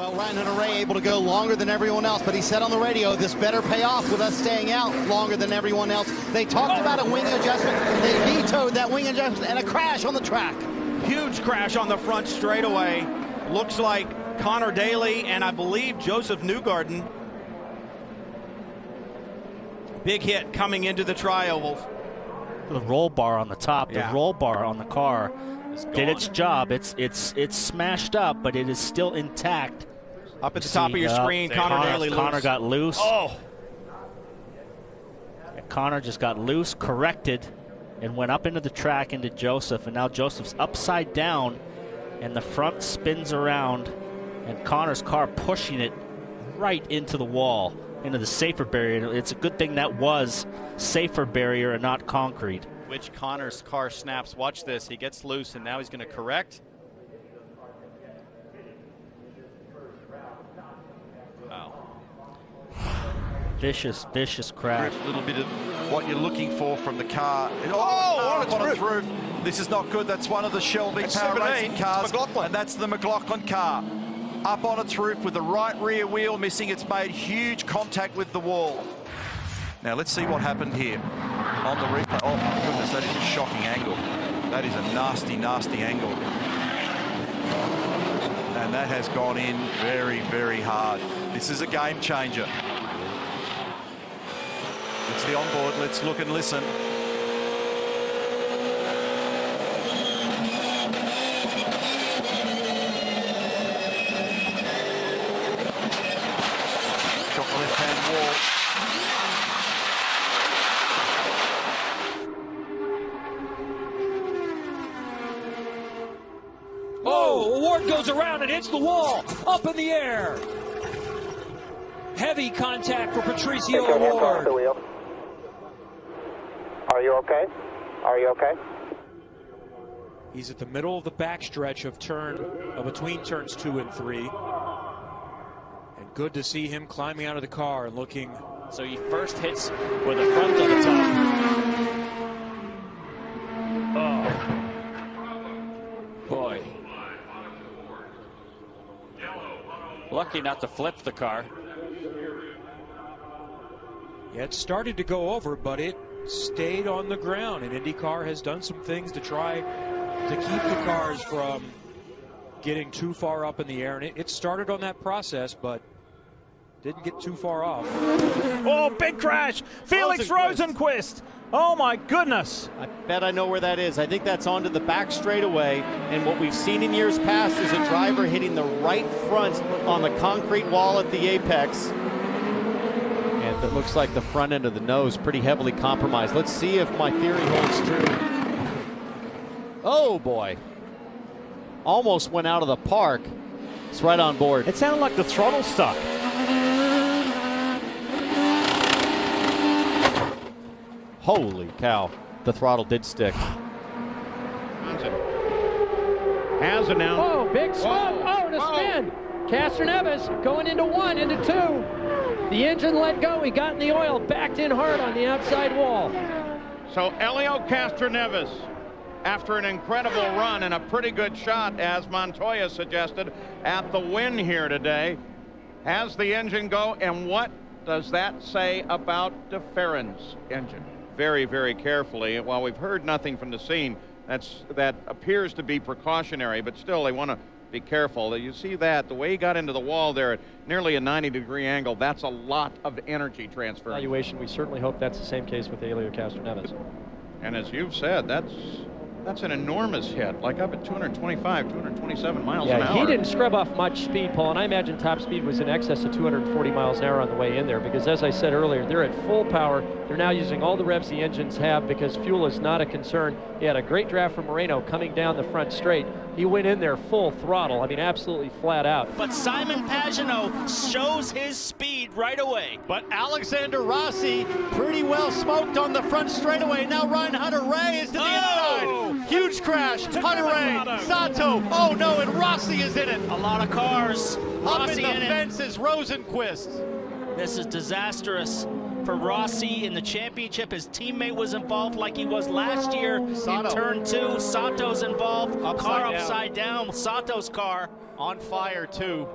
Well, Ryan Hunter-Reay able to go longer than everyone else, but he said on the radio, this better pay off with us staying out longer than everyone else. They talked about a wing adjustment. They vetoed that wing adjustment and a crash on the track. Huge crash on the front straightaway. Looks like Connor Daly and I believe Josef Newgarden. Big hit coming into the tri-ovals. The roll bar on the top, the roll bar on the car did its job. It's smashed up, but it is still intact. Up at the top of your screen, Connor got loose. Oh! And Connor just got loose, corrected, and went up into the track into Josef, and now Joseph's upside down, and the front spins around, and Connor's car pushing it right into the wall, into the safer barrier. It's a good thing that was safer barrier and not concrete. Which Connor's car snaps. Watch this. He gets loose, and now he's going to correct. Wow. Vicious crash. A little bit of what you're looking for from the car. Oh, on its roof. This is not good. That's one of the Shell V-Power racing cars, and that's the McLaughlin car. Up on its roof with the right rear wheel missing. It's made huge contact with the wall. Now let's see what happened here on the replay. Oh my goodness, that is a shocking angle. That is a nasty, nasty angle. And that has gone in very, very hard. This is a game changer. It's the onboard. Let's look and listen. Got the left-hand wall. Oh, O'Ward goes around and hits the wall, up in the air. Heavy contact for Patricio O'Ward. Are you okay? Are you okay? He's at the middle of the backstretch of between turns 2 and 3. And good to see him climbing out of the car and looking. So he first hits with the front on the top. Oh. Boy. Lucky not to flip the car. Yeah, it started to go over, but it stayed on the ground, and IndyCar has done some things to try to keep the cars from getting too far up in the air, and it started on that process, but didn't get too far off. Oh, big crash! Felix Rosenqvist! Oh my goodness! I bet I know where that is. I think that's onto the back straightaway, and what we've seen in years past is a driver hitting the right front on the concrete wall at the apex. And it looks like the front end of the nose pretty heavily compromised. Let's see if my theory holds true. Oh boy. Almost went out of the park. It's right on board. It sounded like the throttle stuck. Holy cow. The throttle did stick. Has announced. Oh, big smoke. Oh, and a spin. Canstroneves going into 1, into 2. The engine let go. He got in the oil, backed in hard on the outside wall. So Helio Canstroneves, after an incredible run and a pretty good shot, as Montoya suggested, at the win here today, has the engine go. And what does that say about DeFerrin's engine? Very, very carefully. While we've heard nothing from the scene, that appears to be precautionary, but still they want to be careful. You see that, the way he got into the wall there at nearly a 90-degree angle, that's a lot of energy transfer. Evaluation, we certainly hope that's the same case with Helio Canstroneves. And as you've said, that's an enormous hit, like up at 225, 227 miles an hour. Yeah, he didn't scrub off much speed, Paul, and I imagine top speed was in excess of 240 miles an hour on the way in there, because as I said earlier, they're at full power. They're now using all the revs the engines have because fuel is not a concern. He had a great draft from Moreno coming down the front straight. He went in there full throttle, I mean absolutely flat out. But Simon Pagenaud shows his speed right away. But Alexander Rossi pretty well smoked on the front straightaway. Now Ryan Hunter-Reay is to the inside. Huge crash. Hunter-Reay, Sato. Oh no, and Rossi is in it. A lot of cars. Up Rossi in the fence is Rosenqvist. This is disastrous for Rossi in the championship. His teammate was involved like he was last year. Sato. In turn 2, Sato's involved. Upside car down. upside down. Sato's car On fire too.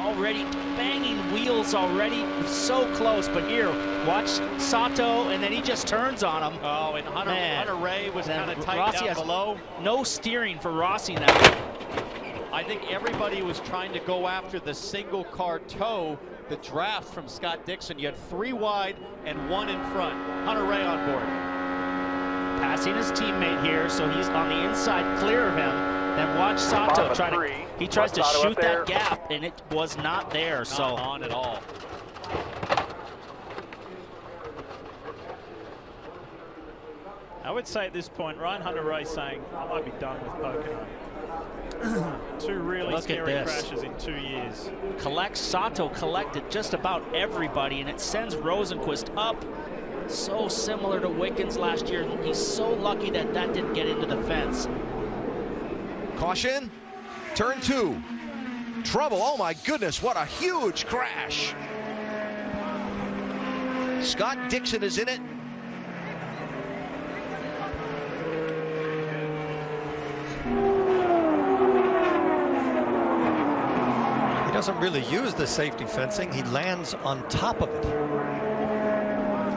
already banging wheels already, so close. But here, watch Sato, and then he just turns on him. Oh, and Hunter Ray was kind of tight Rossi down below. No steering for Rossi now. I think everybody was trying to go after the single car toe, the draft from Scott Dixon. You had 3 wide and 1 in front. Hunter Ray on board. Passing his teammate here, so he's on the inside clear of him. Then watch Sato he tries to shoot that gap, and it was not there. Not so on at all. I would say at this point, Ryan Hunter-Reay saying, I might be done with Pocono. 2 really scary crashes in 2 years. Sato collected just about everybody, and it sends Rosenqvist up. So similar to Wickens last year. He's so lucky that that didn't get into the fence. Caution, turn 2. Trouble, oh my goodness, what a huge crash. Scott Dixon is in it. He doesn't really use the safety fencing. He lands on top of it.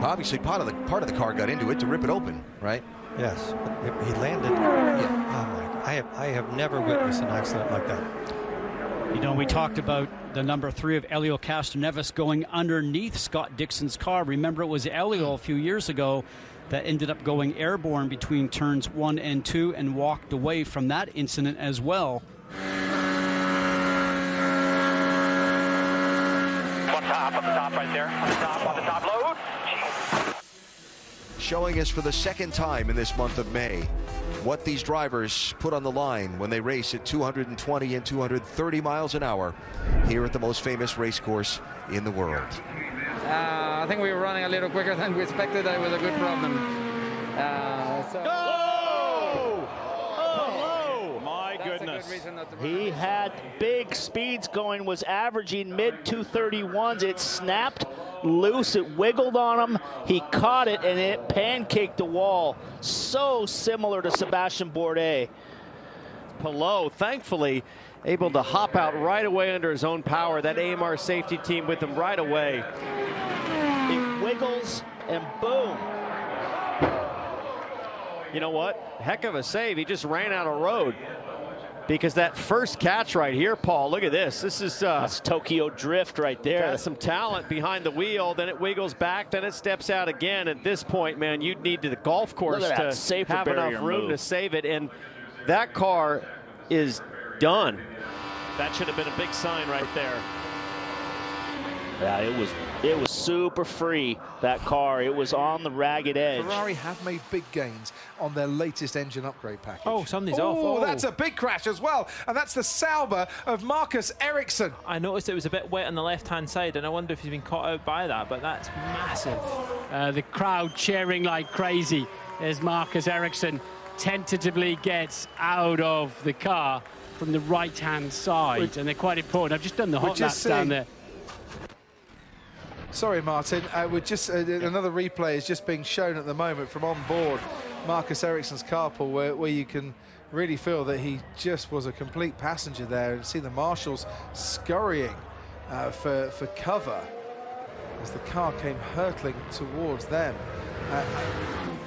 Obviously, part of the car got into it to rip it open, right? Yes, but he landed. Yeah. Oh my! I have never witnessed an accident like that. You know, we talked about the number 3 of Helio Canstroneves going underneath Scott Dixon's car. Remember, it was Helio a few years ago that ended up going airborne between turns 1 and 2 and walked away from that incident as well. On the top right there. On the top, low. Showing us for the second time in this month of May what these drivers put on the line when they race at 220 and 230 miles an hour here at the most famous race course in the world. I think we were running a little quicker than we expected. That was a good problem. He had big speeds going, was averaging mid 231s. It snapped loose, it wiggled on him, he caught it, and it pancaked the wall. So similar to Sebastian Bourdais. Palou, thankfully, able to hop out right away under his own power. That AMR safety team with him right away. It wiggles, and boom. You know what? Heck of a save. He just ran out of road. Because that first catch right here, Paul, look at this. This is that's Tokyo Drift right there. Got some talent behind the wheel. Then it wiggles back. Then it steps out again. At this point, man, you'd need the golf course to have enough room to save it. And that car is done. That should have been a big sign right there. Yeah, it was super free, that car. It was on the ragged edge. Ferrari have made big gains on their latest engine upgrade package. Oh, something's off. Oh, that's a big crash as well. And that's the Sauber of Marcus Ericsson. I noticed it was a bit wet on the left-hand side, and I wonder if he's been caught out by that, but that's massive. The crowd cheering like crazy as Marcus Ericsson tentatively gets out of the car from the right-hand side. And they're quite important. I've just done the hot laps down there. Sorry, Martin. We're just another replay is just being shown at the moment from on board Marcus Ericsson's carpool, where you can really feel that he just was a complete passenger there, and see the marshals scurrying for cover as the car came hurtling towards them.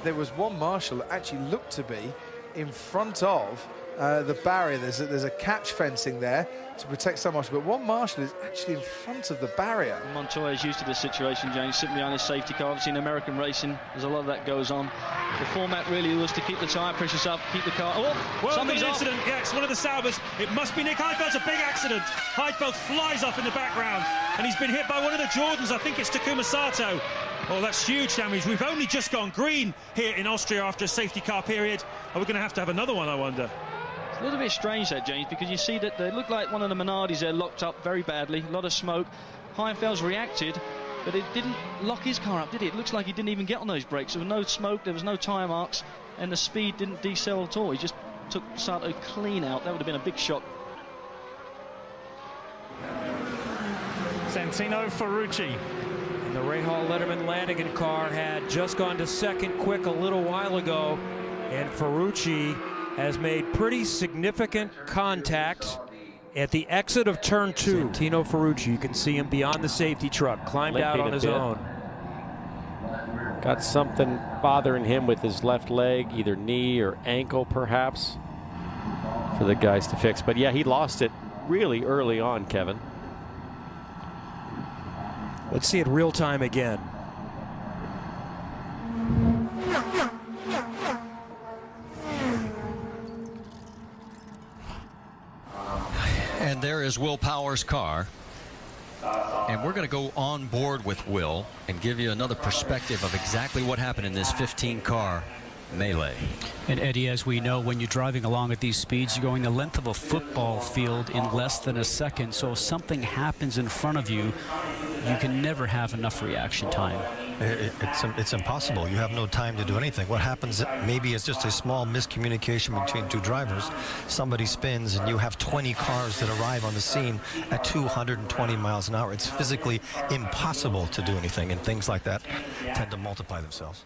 There was one marshal that actually looked to be in front of the barrier. There's a catch fencing there to protect some marshal, but one marshal is actually in front of the barrier. Montoya is used to this situation, James, sitting behind his safety car. Obviously in American racing, there's a lot of that goes on. The format really was to keep the tyre pressures up, keep the car... Oh, well, something's an off. incident. Yeah, it's one of the Saubers. It must be Nick Heidfeld's a big accident. Heidfeld flies off in the background, and he's been hit by one of the Jordans. I think it's Takuma Sato. Oh, that's huge damage. We've only just gone green here in Austria after a safety car period. Are we going to have another one, I wonder? It's a little bit strange there, James, because you see that they look like one of the Minardis there locked up very badly. A lot of smoke. Heidfeld's reacted, but it didn't lock his car up, did it? It looks like he didn't even get on those brakes. There was no smoke, there was no tyre marks, and the speed didn't decel at all. He just took Sato clean out. That would have been a big shock. Santino Ferrucci. And the Rahal Letterman Lanigan car had just gone to second quick a little while ago, and Ferrucci has made pretty significant contact At the exit of turn 2, Santino Ferrucci, you can see him beyond the safety truck, climbed out on his own. Got something bothering him with his left leg, either knee or ankle perhaps, for the guys to fix. But yeah, he lost it really early on, Kevin. Let's see it real time again. And there is Will Power's car. And we're going to go on board with Will and give you another perspective of exactly what happened in this 15-car melee. And Eddie, as we know, when you're driving along at these speeds, you're going the length of a football field in less than a second. So if something happens in front of you, you can never have enough reaction time. It's impossible. You have no time to do anything. What happens maybe is just a small miscommunication between two drivers. Somebody spins and you have 20 cars that arrive on the scene at 220 miles an hour. It's physically impossible to do anything, and things like that tend to multiply themselves.